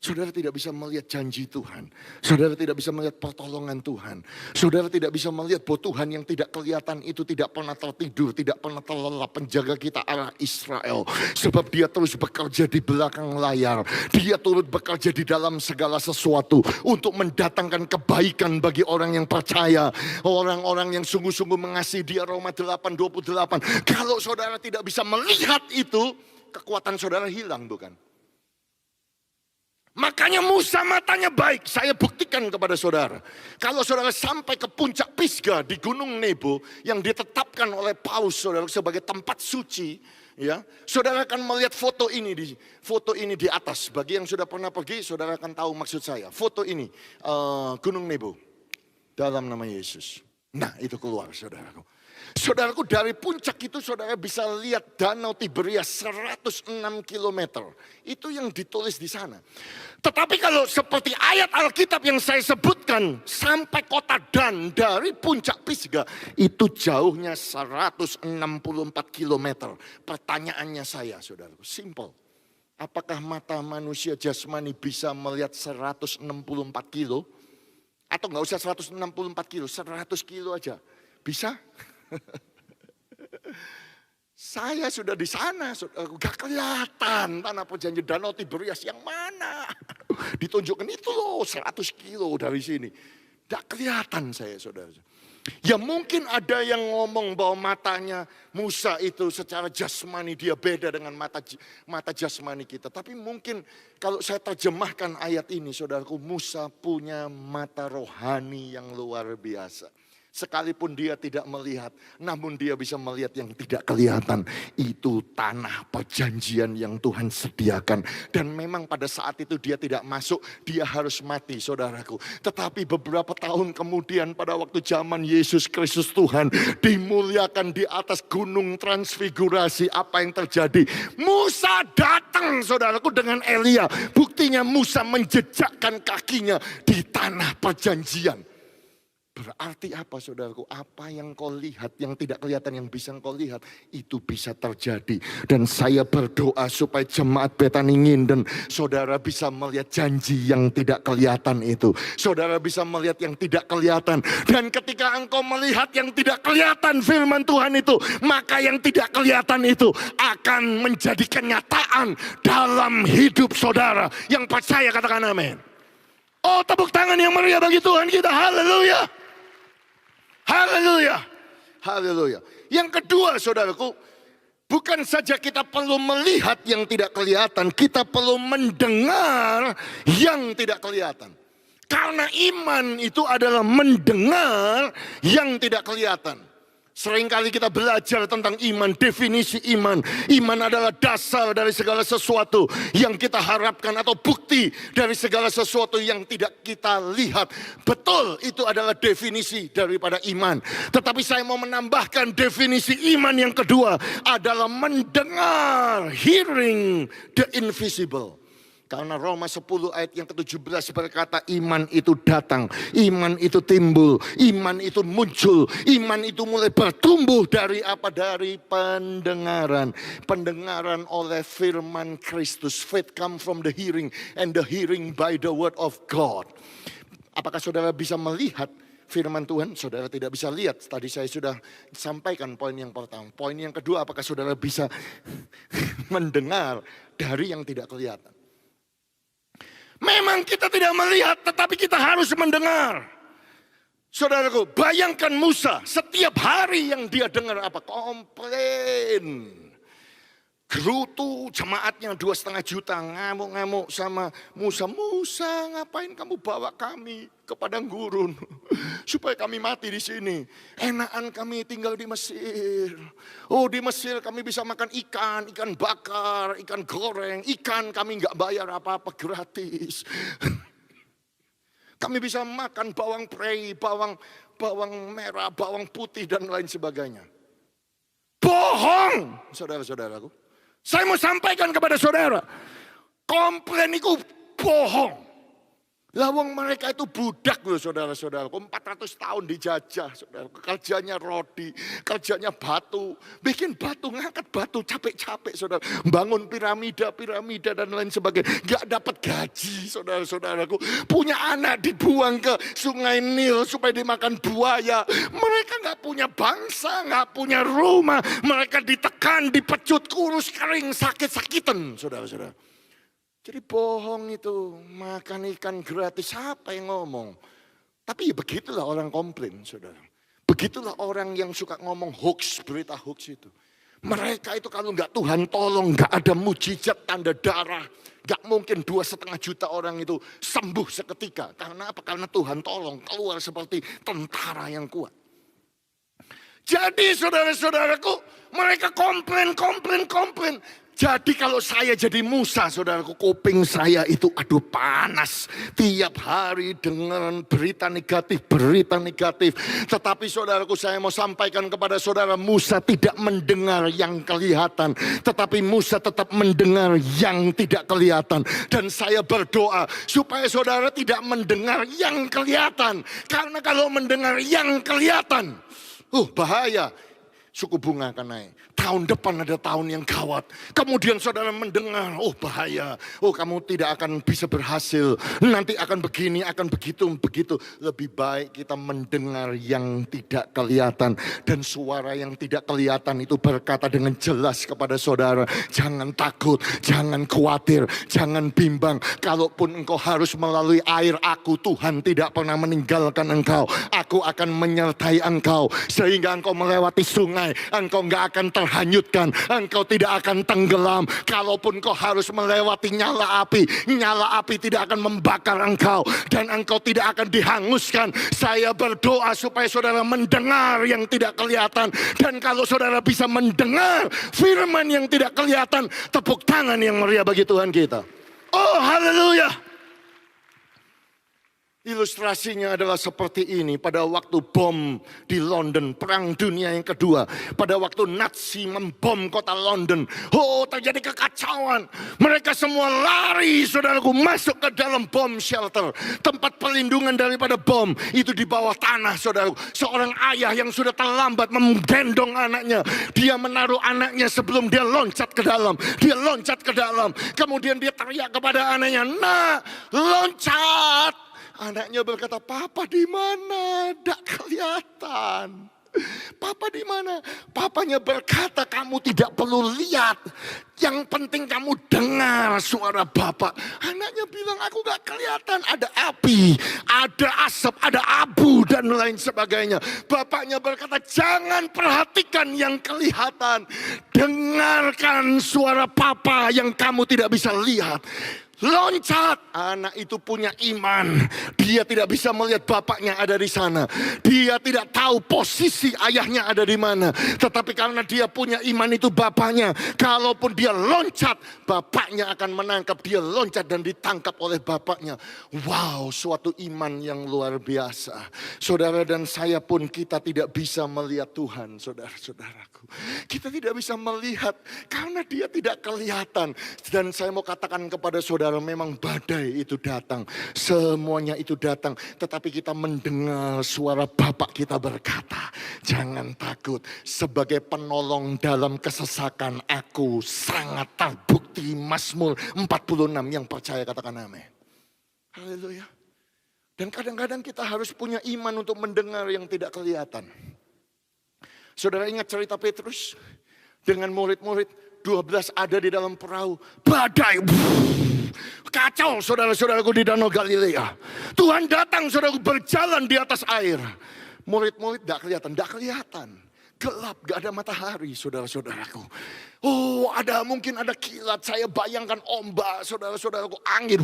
Saudara tidak bisa melihat janji Tuhan. Saudara tidak bisa melihat pertolongan Tuhan. Saudara tidak bisa melihat bahwa Tuhan yang tidak kelihatan itu tidak pernah tertidur, tidak pernah terlelap penjaga kita Allah Israel. Sebab dia terus bekerja di belakang layar. Dia turut bekerja di dalam segala sesuatu untuk mendatangkan kebaikan bagi orang yang percaya. Orang-orang yang sungguh-sungguh mengasihi dia. Roma 8:28. Kalau saudara tidak bisa melihat itu, kekuatan saudara hilang, bukan? Makanya Musa matanya baik. Saya buktikan kepada saudara. Kalau saudara sampai ke puncak Pisgah di Gunung Nebo yang ditetapkan oleh Paulus saudara sebagai tempat suci, ya, saudara akan melihat foto ini di atas. Bagi yang sudah pernah pergi, saudara akan tahu maksud saya. Foto ini Gunung Nebo dalam nama Yesus. Nah, itu keluar saudaraku. Saudaraku, dari puncak itu saudara bisa lihat Danau Tiberias 106 km. Itu yang ditulis di sana. Tetapi kalau seperti ayat Alkitab yang saya sebutkan, sampai kota Dan dari puncak Pisgah, itu jauhnya 164 km. Pertanyaannya saya, saudaraku, simple. Apakah mata manusia jasmani bisa melihat 164 kilo? Atau nggak usah 164 kilo, 100 kilo aja. Bisa? Saya sudah di sana, gak kelihatan tanah perjanjian Danau Tiberias yang mana. Ditunjukkan itu loh 100 kilo dari sini. Gak kelihatan saya, saudara. Ya mungkin ada yang ngomong bahwa matanya Musa itu secara jasmani dia beda dengan mata jasmani kita. Tapi mungkin kalau saya terjemahkan ayat ini, saudaraku, Musa punya mata rohani yang luar biasa. Sekalipun dia tidak melihat, namun dia bisa melihat yang tidak kelihatan. Itu tanah perjanjian yang Tuhan sediakan. Dan memang pada saat itu dia tidak masuk, dia harus mati, saudaraku. Tetapi beberapa tahun kemudian pada waktu zaman Yesus Kristus Tuhan dimuliakan di atas gunung transfigurasi, apa yang terjadi? Musa datang, saudaraku, dengan Elia. Buktinya Musa menjejakkan kakinya di tanah perjanjian. Berarti apa, saudaraku? Apa yang kau lihat, yang tidak kelihatan, yang bisa kau lihat, itu bisa terjadi. Dan saya berdoa supaya jemaat Betani dan saudara bisa melihat janji yang tidak kelihatan itu. Saudara bisa melihat yang tidak kelihatan. Dan ketika engkau melihat yang tidak kelihatan firman Tuhan itu, maka yang tidak kelihatan itu akan menjadi kenyataan dalam hidup saudara. Yang percaya katakan amin. Oh, tepuk tangan yang meriah bagi Tuhan kita. Haleluya. Haleluya. Haleluya. Yang kedua, saudaraku, bukan saja kita perlu melihat yang tidak kelihatan, kita perlu mendengar yang tidak kelihatan. Karena iman itu adalah mendengar yang tidak kelihatan. Seringkali kita belajar tentang iman, definisi iman. Iman adalah dasar dari segala sesuatu yang kita harapkan atau bukti dari segala sesuatu yang tidak kita lihat. Betul, itu adalah definisi daripada iman. Tetapi saya mau menambahkan definisi iman yang kedua adalah mendengar, hearing the invisible. Karena Roma 10 ayat yang ke-17 berkata iman itu datang, iman itu timbul, iman itu muncul, iman itu mulai bertumbuh dari apa? Dari pendengaran. Pendengaran oleh firman Kristus. Faith come from the hearing and the hearing by the word of God. Apakah saudara bisa melihat firman Tuhan? Saudara tidak bisa lihat. Tadi saya sudah sampaikan poin yang pertama. Poin yang kedua, apakah saudara bisa mendengar dari yang tidak kelihatan? Memang kita tidak melihat, tetapi kita harus mendengar. Saudaraku, bayangkan Musa, setiap hari yang dia dengar apa? Komplain. Gerutu jemaatnya 2,5 juta ngamuk-ngamuk sama Musa. Musa, ngapain kamu bawa kami ke padang gurun supaya kami mati di sini? Enakan kami tinggal di Mesir. Oh, di Mesir kami bisa makan ikan, ikan bakar, ikan goreng, ikan kami nggak bayar apa-apa, gratis. Kami bisa makan bawang prei, bawang merah, bawang putih dan lain sebagainya. Bohong, saudara-saudaraku. Saya mau sampaikan kepada saudara, komplain itu bohong. Lawang mereka itu budak loh saudara-saudaraku. 400 tahun dijajah saudara. Kerjanya roti, kerjanya batu. Bikin batu, ngangkat batu capek-capek saudara. Bangun piramida dan lain sebagainya. Gak dapat gaji saudara-saudaraku. Punya anak dibuang ke sungai Nil supaya dimakan buaya. Mereka gak punya bangsa, gak punya rumah. Mereka ditekan, dipecut, kurus, kering, sakit-sakitan saudara-saudara. Jadi bohong itu, makan ikan gratis, siapa yang ngomong? Tapi ya begitulah orang komplain, saudara. Begitulah orang yang suka ngomong hoax, berita hoax itu. Mereka itu kalau nggak Tuhan tolong, nggak ada mujizat tanda darah. Nggak mungkin 2,5 juta orang itu sembuh seketika. Karena apa? Karena Tuhan tolong, keluar seperti tentara yang kuat. Jadi saudara-saudaraku, mereka komplain. Jadi kalau saya jadi Musa, saudaraku, kuping saya itu aduh panas. Tiap hari dengan berita negatif. Tetapi saudaraku, saya mau sampaikan kepada saudara, Musa tidak mendengar yang kelihatan. Tetapi Musa tetap mendengar yang tidak kelihatan. Dan saya berdoa supaya saudara tidak mendengar yang kelihatan. Karena kalau mendengar yang kelihatan, bahaya. Suku bunga akan naik. Tahun depan ada tahun yang gawat. Kemudian saudara mendengar, bahaya. Kamu tidak akan bisa berhasil. Nanti akan begini, akan begitu. Lebih baik kita mendengar yang tidak kelihatan. Dan suara yang tidak kelihatan itu berkata dengan jelas kepada saudara, jangan takut, jangan khawatir, jangan bimbang. Kalaupun engkau harus melalui air, aku Tuhan tidak pernah meninggalkan engkau. Aku akan menyertai engkau. Sehingga engkau melewati sungai. Engkau gak akan terhanyutkan, engkau tidak akan tenggelam. Kalaupun kau harus melewati nyala api tidak akan membakar engkau. Dan engkau tidak akan dihanguskan. Saya berdoa supaya saudara mendengar yang tidak kelihatan. Dan kalau saudara bisa mendengar firman yang tidak kelihatan, tepuk tangan yang meriah bagi Tuhan kita. Oh haleluya. Ilustrasinya adalah seperti ini pada waktu bom di London, Perang Dunia yang kedua. Pada waktu Nazi membom kota London, terjadi kekacauan. Mereka semua lari, saudaraku, masuk ke dalam bom shelter. Tempat perlindungan daripada bom, itu di bawah tanah, saudaraku. Seorang ayah yang sudah terlambat menggendong anaknya. Dia menaruh anaknya sebelum dia loncat ke dalam. Kemudian dia teriak kepada anaknya, "Nak, loncat!" Anaknya berkata, "Papa di mana? Tidak kelihatan." "Papa di mana?" Papanya berkata, "Kamu tidak perlu lihat. Yang penting kamu dengar suara Bapak." Anaknya bilang, "Aku gak kelihatan. Ada api, ada asap, ada abu dan lain sebagainya." Bapaknya berkata, "Jangan perhatikan yang kelihatan. Dengarkan suara Papa yang kamu tidak bisa lihat. Loncat." Anak itu punya iman. Dia tidak bisa melihat bapaknya ada di sana. Dia tidak tahu posisi ayahnya ada di mana. Tetapi karena dia punya iman itu bapaknya, kalaupun dia loncat, bapaknya akan menangkap. Dia loncat dan ditangkap oleh bapaknya. Wow, suatu iman yang luar biasa. Saudara dan saya pun kita tidak bisa melihat Tuhan, saudara-saudaraku. Kita tidak bisa melihat karena dia tidak kelihatan. Dan saya mau katakan kepada saudara, memang badai itu datang, semuanya itu datang, tetapi kita mendengar suara Bapak kita berkata, "Jangan takut, sebagai penolong dalam kesesakan aku sangat terbukti." Mazmur 46, yang percaya katakan amin. Haleluya. Dan kadang-kadang kita harus punya iman untuk mendengar yang tidak kelihatan. Saudara ingat cerita Petrus dengan murid-murid 12 ada di dalam perahu, badai kacau saudara-saudaraku di Danau Galilea. Tuhan datang, saudaraku, berjalan di atas air. Murid-murid gak kelihatan. Gelap, gak ada matahari, saudara-saudaraku. Mungkin ada kilat, saya bayangkan ombak, saudara-saudaraku, angin.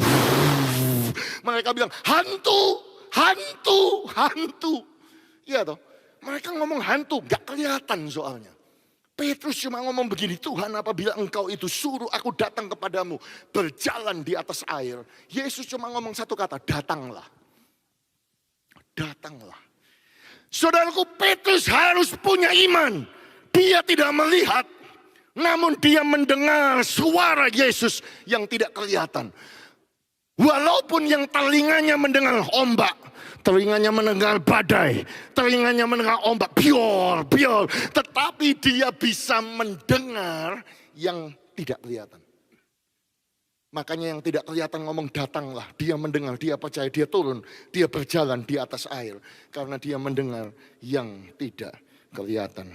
Mereka bilang, hantu. Iya toh, mereka ngomong hantu, gak kelihatan soalnya. Petrus cuma ngomong begini, "Tuhan, apabila engkau itu suruh aku datang kepadamu, berjalan di atas air." Yesus cuma ngomong satu kata, "Datanglah." Saudaraku, Petrus harus punya iman. Dia tidak melihat, namun dia mendengar suara Yesus yang tidak kelihatan. Walaupun yang telinganya mendengar ombak, telinganya mendengar badai, telinganya mendengar ombak, biol, biol. Tetapi dia bisa mendengar yang tidak kelihatan. Makanya yang tidak kelihatan ngomong datanglah. Dia mendengar, dia percaya, dia turun, dia berjalan di atas air. Karena dia mendengar yang tidak kelihatan.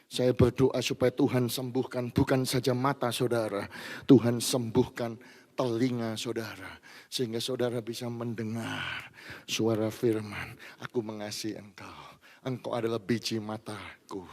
Saya berdoa supaya Tuhan sembuhkan bukan saja mata saudara. Tuhan sembuhkan telinga saudara. Sehingga saudara bisa mendengar suara firman. Aku mengasihi engkau. Engkau adalah biji mataku.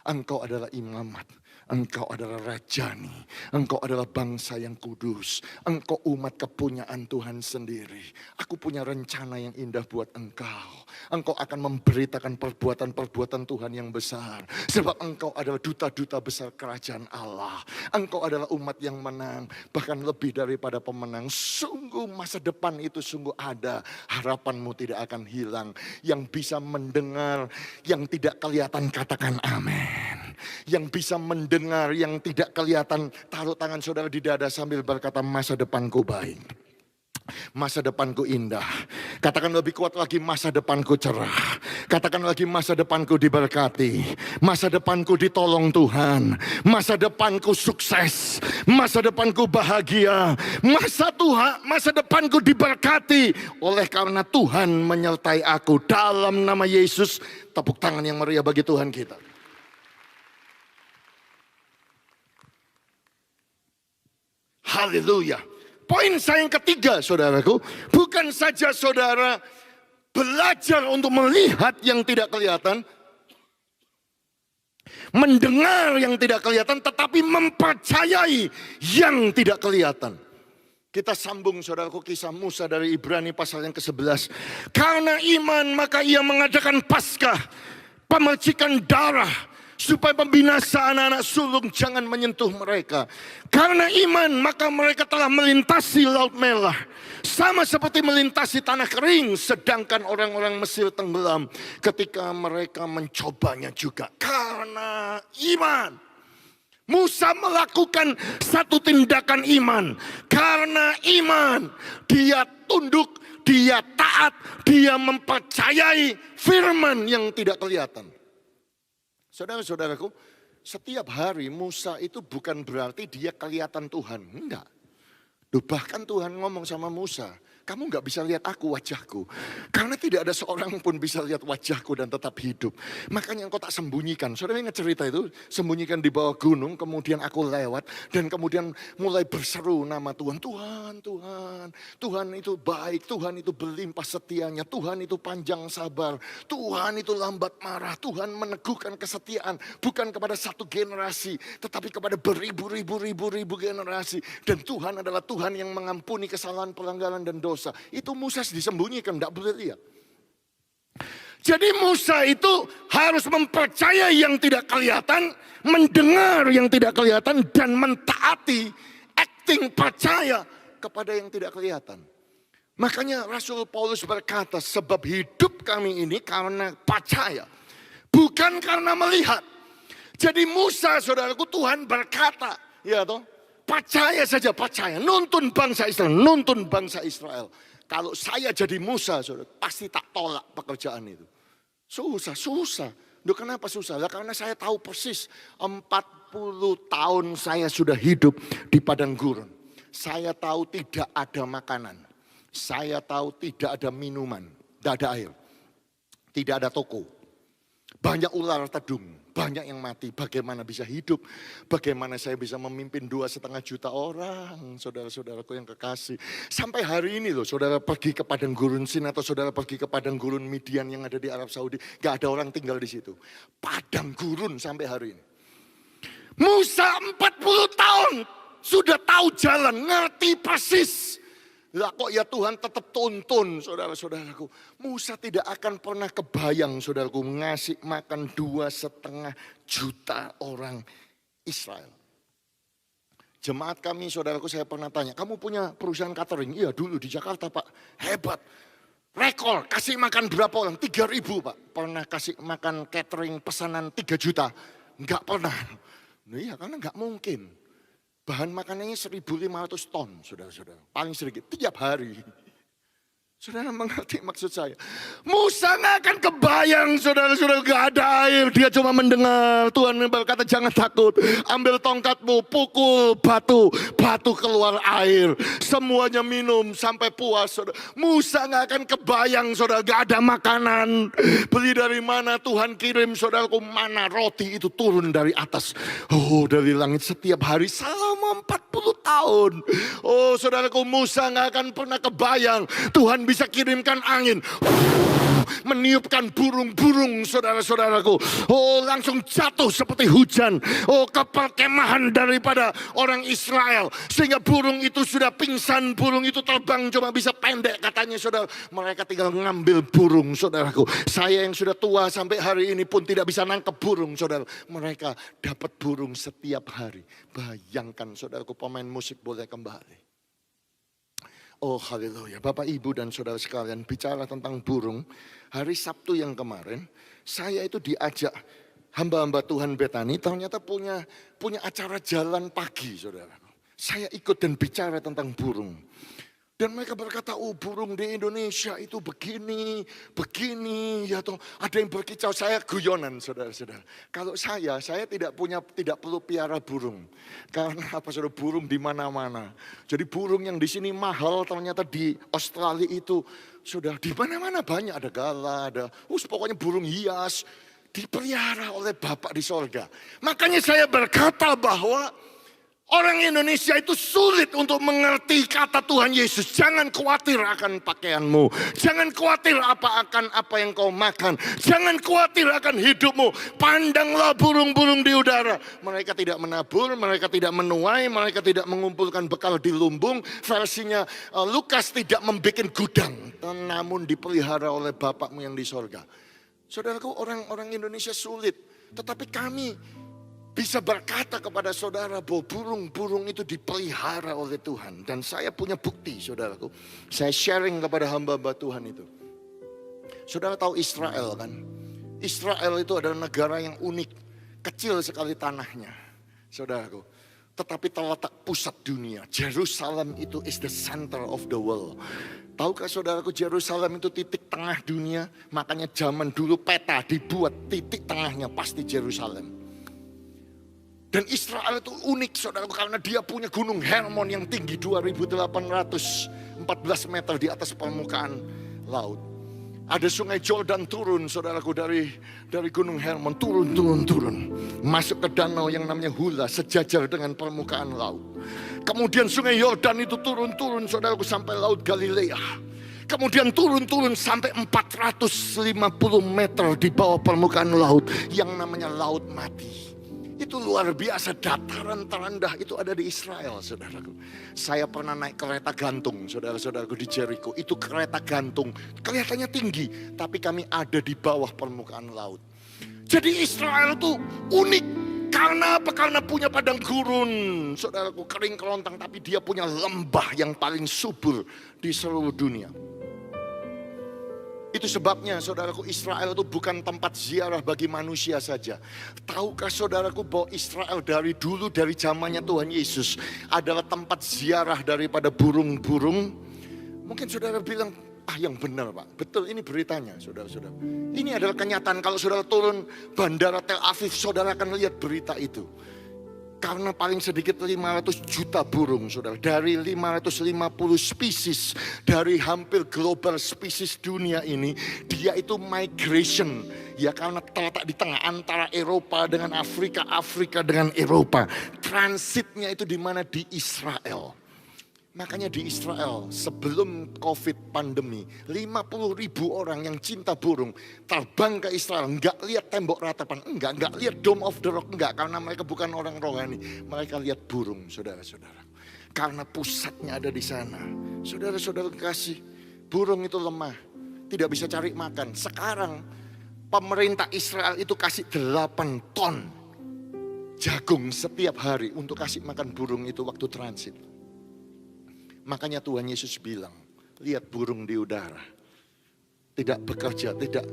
Engkau adalah imamat. Engkau adalah rajani. Engkau adalah bangsa yang kudus. Engkau umat kepunyaan Tuhan sendiri. Aku punya rencana yang indah buat engkau. Engkau akan memberitakan perbuatan-perbuatan Tuhan yang besar. Sebab engkau adalah duta-duta besar kerajaan Allah. Engkau adalah umat yang menang. Bahkan lebih daripada pemenang. Sungguh masa depan itu sungguh ada. Harapanmu tidak akan hilang. Yang bisa mendengar yang tidak kelihatan katakan amin. Yang bisa mendengar yang tidak kelihatan, taruh tangan saudara di dada sambil berkata masa depanku baik. Masa depanku indah. Katakan lebih kuat lagi masa depanku cerah. Katakan lagi masa depanku diberkati. Masa depanku ditolong Tuhan. Masa depanku sukses. Masa depanku bahagia. Masa depanku diberkati. Oleh karena Tuhan menyertai aku. Dalam nama Yesus, tepuk tangan yang meriah bagi Tuhan kita. Haleluya. Poin saya yang ketiga saudaraku. Bukan saja saudara belajar untuk melihat yang tidak kelihatan. Mendengar yang tidak kelihatan. Tetapi mempercayai yang tidak kelihatan. Kita sambung saudaraku kisah Musa dari Ibrani pasal yang ke-11. Karena iman maka ia mengadakan Paskah. Pemercikan darah. Supaya pembinasa anak-anak sulung jangan menyentuh mereka. Karena iman maka mereka telah melintasi Laut Merah. Sama seperti melintasi tanah kering. Sedangkan orang-orang Mesir tenggelam ketika mereka mencobanya juga. Karena iman. Musa melakukan satu tindakan iman. Karena iman dia tunduk, dia taat, dia mempercayai firman yang tidak kelihatan. Saudara-saudaraku, setiap hari Musa itu bukan berarti dia kelihatan Tuhan. Enggak. Bahkan Tuhan ngomong sama Musa, kamu enggak bisa lihat aku wajahku. Karena tidak ada seorang pun bisa lihat wajahku dan tetap hidup. Makanya engkau tak sembunyikan. Saudara ingat cerita itu? Sembunyikan di bawah gunung, kemudian aku lewat. Dan kemudian mulai berseru nama Tuhan. Tuhan, Tuhan. Tuhan itu baik, Tuhan itu berlimpah setianya. Tuhan itu panjang sabar. Tuhan itu lambat marah. Tuhan meneguhkan kesetiaan. Bukan kepada satu generasi, tetapi kepada beribu-ribu generasi. Dan Tuhan adalah Tuhan yang mengampuni kesalahan, pelanggaran, dan dosa. Itu Musa disembunyikan, tidak boleh lihat. Jadi Musa itu harus mempercayai yang tidak kelihatan, mendengar yang tidak kelihatan, dan mentaati, acting percaya kepada yang tidak kelihatan. Makanya Rasul Paulus berkata, sebab hidup kami ini karena percaya, bukan karena melihat. Jadi Musa, saudaraku, Tuhan berkata, ya toh, percaya saja, percaya. Nuntun bangsa Israel, nuntun bangsa Israel. Kalau saya jadi Musa, saudara, pasti tak tolak pekerjaan itu. Susah. Duh, kenapa susah? Lah, karena saya tahu persis 40 tahun saya sudah hidup di padang gurun. Saya tahu tidak ada makanan. Saya tahu tidak ada minuman, tidak ada air. Tidak ada toko. Banyak ular tedung. Banyak yang mati, bagaimana bisa hidup, bagaimana saya bisa memimpin 2,5 juta orang, saudara-saudaraku yang kekasih. Sampai hari ini loh, saudara pergi ke padang gurun Sin atau saudara pergi ke padang gurun Midian yang ada di Arab Saudi, gak ada orang tinggal di situ. Padang gurun sampai hari ini. Musa 40 tahun sudah tahu jalan, ngerti persis. Lah kok ya Tuhan tetap tuntun saudara-saudaraku. Musa tidak akan pernah kebayang saudaraku ngasih makan 2,5 juta orang Israel. Jemaat kami saudaraku saya pernah tanya, kamu punya perusahaan catering? Iya dulu di Jakarta Pak, hebat. Rekor kasih makan berapa orang? 3.000 Pak. Pernah kasih makan catering pesanan 3 juta? Enggak pernah. Nah, iya karena enggak mungkin. Bahan makanannya 1.500 ton, saudara-saudara. Paling sedikit, tiap hari. Saudara mengerti maksud saya? Musa nggak akan kebayang, saudara-saudara, gak ada air. Dia cuma mendengar Tuhan berkata jangan takut. Ambil tongkatmu, pukul batu, batu keluar air. Semuanya minum sampai puas. Saudara. Musa nggak akan kebayang, saudara, gak ada makanan. Beli dari mana? Tuhan kirim, saudaraku, mana roti itu turun dari atas. Oh, dari langit setiap hari selama 40 tahun. Oh, saudaraku, Musa nggak akan pernah kebayang Tuhan bisa kirimkan angin, meniupkan burung-burung, saudara-saudaraku. Oh, langsung jatuh seperti hujan. Oh, ke perkemahan daripada orang Israel. Sehingga burung itu sudah pingsan, burung itu terbang cuma bisa pendek katanya, saudara. Mereka tinggal ngambil burung, saudaraku. Saya yang sudah tua sampai hari ini pun tidak bisa nangkep burung, saudara. Mereka dapat burung setiap hari. Bayangkan, saudaraku, pemain musik boleh kembali. Oh haleluya, Bapak Ibu dan saudara sekalian, bicara tentang burung. Hari Sabtu yang kemarin, saya itu diajak hamba-hamba Tuhan Betani, ternyata punya acara jalan pagi, saudara. Saya ikut dan bicara tentang burung. Dan mereka berkata, oh burung di Indonesia itu begini, ya toh. Ada yang berkicau, saya guyonan, saudara-saudara. Kalau saya tidak perlu piara burung. Karena apa, saudara, burung di mana-mana. Jadi burung yang di sini mahal, ternyata di Australia itu sudah di mana-mana banyak. Ada gala, ada, pokoknya burung hias. Dipelihara oleh Bapak di sorga. Makanya saya berkata bahwa orang Indonesia itu sulit untuk mengerti kata Tuhan Yesus. Jangan khawatir akan pakaianmu. Jangan khawatir akan apa yang kau makan. Jangan khawatir akan hidupmu. Pandanglah burung-burung di udara. Mereka tidak menabur, mereka tidak menuai, mereka tidak mengumpulkan bekal di lumbung. Versinya Lukas tidak membuat gudang. Namun dipelihara oleh Bapakmu yang di sorga. Saudaraku, orang Indonesia sulit. Tetapi kami bisa berkata kepada saudara bahwa burung-burung itu dipelihara oleh Tuhan. Dan saya punya bukti, saudaraku. Saya sharing kepada hamba-hamba Tuhan itu. Saudara tahu Israel kan? Israel itu adalah negara yang unik. Kecil sekali tanahnya, saudaraku. Tetapi terletak pusat dunia. Jerusalem itu is the center of the world. Tahukah saudaraku, Jerusalem itu titik tengah dunia. Makanya zaman dulu peta dibuat, titik tengahnya pasti Jerusalem. Dan Israel itu unik, saudaraku, karena dia punya gunung Hermon yang tinggi 2.814 meter di atas permukaan laut. Ada sungai Jordan turun, saudaraku, dari gunung Hermon, turun. Masuk ke danau yang namanya Hula, sejajar dengan permukaan laut. Kemudian sungai Yordan itu turun, saudaraku, sampai laut Galilea. Kemudian turun sampai 450 meter di bawah permukaan laut yang namanya Laut Mati. Itu luar biasa, dataran terendah itu ada di Israel, saudaraku. Saya pernah naik kereta gantung, saudara-saudaraku, di Jericho. Itu kereta gantung, kelihatannya tinggi, tapi kami ada di bawah permukaan laut. Jadi Israel itu unik. Karena apa? Karena punya padang gurun, saudaraku, kering kerontang, tapi dia punya lembah yang paling subur di seluruh dunia. Itu sebabnya, saudaraku, Israel itu bukan tempat ziarah bagi manusia saja. Tahukah saudaraku bahwa Israel dari dulu, dari zamannya Tuhan Yesus, adalah tempat ziarah daripada burung-burung? Mungkin saudara bilang, yang benar Pak. Betul, ini beritanya, saudara-saudara. Ini adalah kenyataan. Kalau saudara turun bandara Tel Aviv, saudara akan lihat berita itu. Karena paling sedikit 500 juta burung, saudara. Dari 550 spesies, dari hampir global spesies dunia ini, dia itu migration. Ya, karena terletak di tengah antara Eropa dengan Afrika, Afrika dengan Eropa. Transitnya itu di mana? Di Israel. Makanya di Israel sebelum COVID pandemi 50.000 orang yang cinta burung terbang ke Israel, enggak lihat tembok ratapan, enggak lihat Dome of the Rock, enggak, karena mereka bukan orang rohani, mereka lihat burung, saudara-saudara. Karena pusatnya ada di sana. Saudara-saudara kasih, burung itu lemah, tidak bisa cari makan. Sekarang pemerintah Israel itu kasih 8 ton jagung setiap hari untuk kasih makan burung itu waktu transit. Makanya Tuhan Yesus bilang, lihat burung di udara. Tidak bekerja, tidak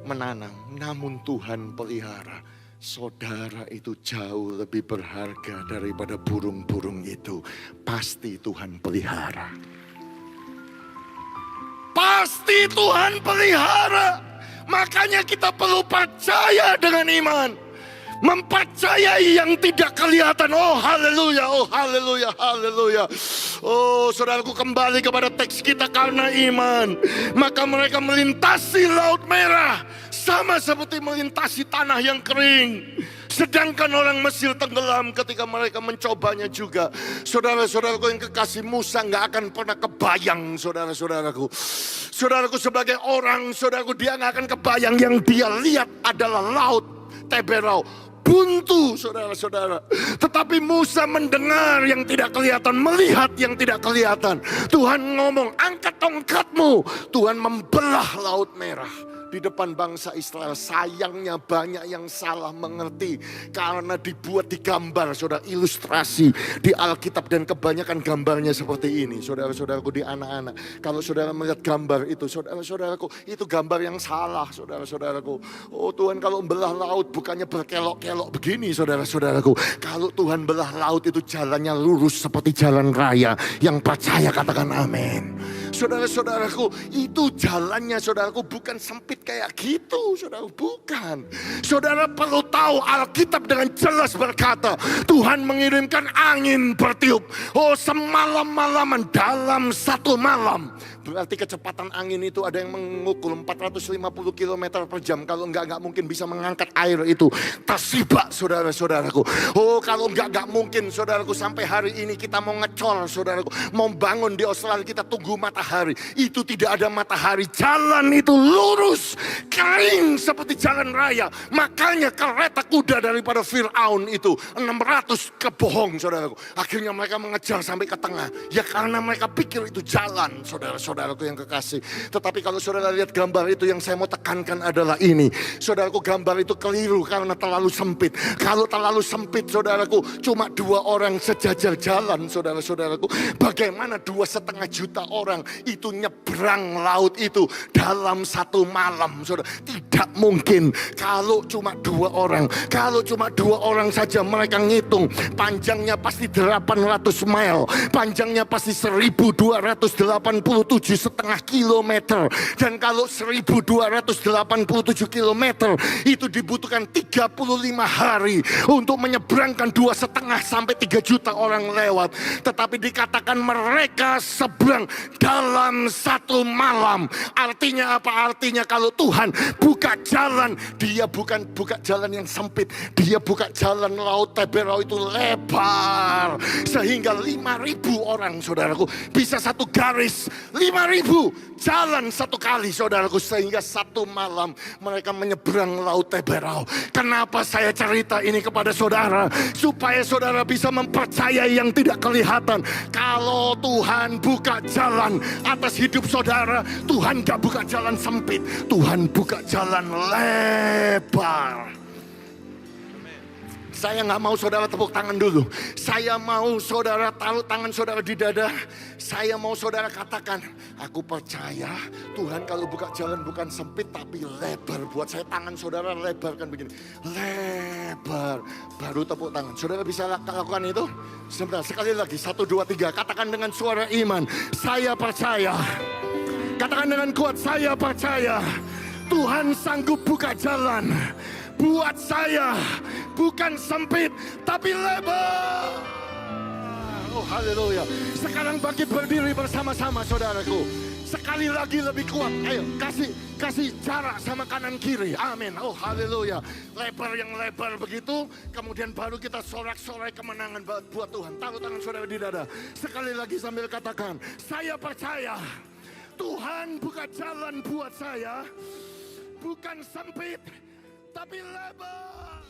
menanam, namun Tuhan pelihara. Saudara itu jauh lebih berharga daripada burung-burung itu. Pasti Tuhan pelihara. Pasti Tuhan pelihara. Makanya kita perlu percaya dengan iman. Mempercayai yang tidak kelihatan. Oh haleluya, oh haleluya, haleluya. Oh saudaraku, kembali kepada teks kita, karena iman maka mereka melintasi laut merah sama seperti melintasi tanah yang kering. Sedangkan orang Mesir tenggelam ketika mereka mencobanya juga. Saudara-saudaraku yang kekasih, Musa gak akan pernah kebayang, saudara-saudaraku. Saudaraku sebagai orang, saudaraku, dia gak akan kebayang yang dia lihat adalah laut Teberau. Buntu, saudara-saudara. Tetapi Musa mendengar yang tidak kelihatan, melihat yang tidak kelihatan. Tuhan ngomong, angkat tongkatmu. Tuhan membelah laut merah di depan bangsa Israel. Sayangnya banyak yang salah mengerti karena dibuat di gambar, saudara, ilustrasi di Alkitab, dan kebanyakan gambarnya seperti ini, saudara-saudaraku, di anak-anak. Kalau saudara melihat gambar itu, saudara-saudaraku, itu gambar yang salah, saudara-saudaraku. Oh Tuhan kalau belah laut bukannya berkelok-kelok begini, saudara-saudaraku. Kalau Tuhan belah laut itu jalannya lurus seperti jalan raya. Yang percaya katakan amin. Saudara-saudaraku, itu jalannya, saudaraku, bukan sempit kayak gitu, saudara, bukan. Saudara perlu tahu, Alkitab dengan jelas berkata, Tuhan mengirimkan angin bertiup. Oh semalam-malaman, dalam satu malam. Berarti kecepatan angin itu ada yang mengukur 450 km per jam. Kalau enggak mungkin bisa mengangkat air itu tersibak, saudara-saudaraku. Oh kalau enggak mungkin, saudaraku, sampai hari ini kita mau ngecor, saudaraku, mau bangun di Australia, kita tunggu matahari. Itu tidak ada matahari. Jalan itu lurus, kering seperti jalan raya. Makanya kereta kuda daripada Fir'aun itu 600 kebohong, saudaraku. Akhirnya mereka mengejar sampai ke tengah. Ya karena mereka pikir itu jalan, saudaraku yang kekasih. Tetapi kalau saudara lihat gambar itu, yang saya mau tekankan adalah ini. Saudaraku, gambar itu keliru karena terlalu sempit. Kalau terlalu sempit, saudaraku, cuma 2 orang sejajar jalan, saudara-saudaraku. Bagaimana 2,5 juta orang itu nyebrang laut itu dalam satu malam, saudara? Tidak mungkin. Kalau cuma 2 orang, kalau cuma 2 orang saja mereka ngitung, panjangnya pasti 800 mile, panjangnya pasti 1287,5 kilometer. Dan kalau 1287 kilometer itu dibutuhkan 35 hari untuk menyeberangkan 2,5 sampai 3 juta orang lewat. Tetapi dikatakan mereka seberang dalam satu malam. Artinya apa? Artinya kalau Tuhan buka jalan, dia bukan buka jalan yang sempit. Dia buka jalan laut Teberau itu lebar, sehingga 5.000 orang, saudaraku, bisa satu garis. 5.000 jalan satu kali, saudaraku, sehingga satu malam mereka menyeberang laut Teberau. Kenapa saya cerita ini kepada saudara? Supaya saudara bisa mempercayai yang tidak kelihatan. Kalau Tuhan buka jalan atas hidup saudara, Tuhan gak buka jalan sempit, Tuhan buka jalan lebar. Saya gak mau saudara tepuk tangan dulu. Saya mau saudara taruh tangan saudara di dada. Saya mau saudara katakan, aku percaya Tuhan kalau buka jalan bukan sempit tapi lebar. Buat saya tangan saudara lebarkan begini, lebar, baru tepuk tangan. Saudara bisa lakukan itu? Sebentar, sekali lagi, 1, 2, 3. Katakan dengan suara iman, saya percaya. Katakan dengan kuat, saya percaya Tuhan sanggup buka jalan buat saya, bukan sempit tapi lebar. Oh haleluya. Sekarang bangkit berdiri bersama-sama, saudaraku. Sekali lagi lebih kuat. Ayo kasih jarak sama kanan kiri. Amin. Oh haleluya. Lebar yang lebar begitu. Kemudian baru kita sorak-sorai kemenangan buat Tuhan. Taruh tangan saudara di dada. Sekali lagi sambil katakan, saya percaya Tuhan buka jalan buat saya, bukan sempit tapi lebar.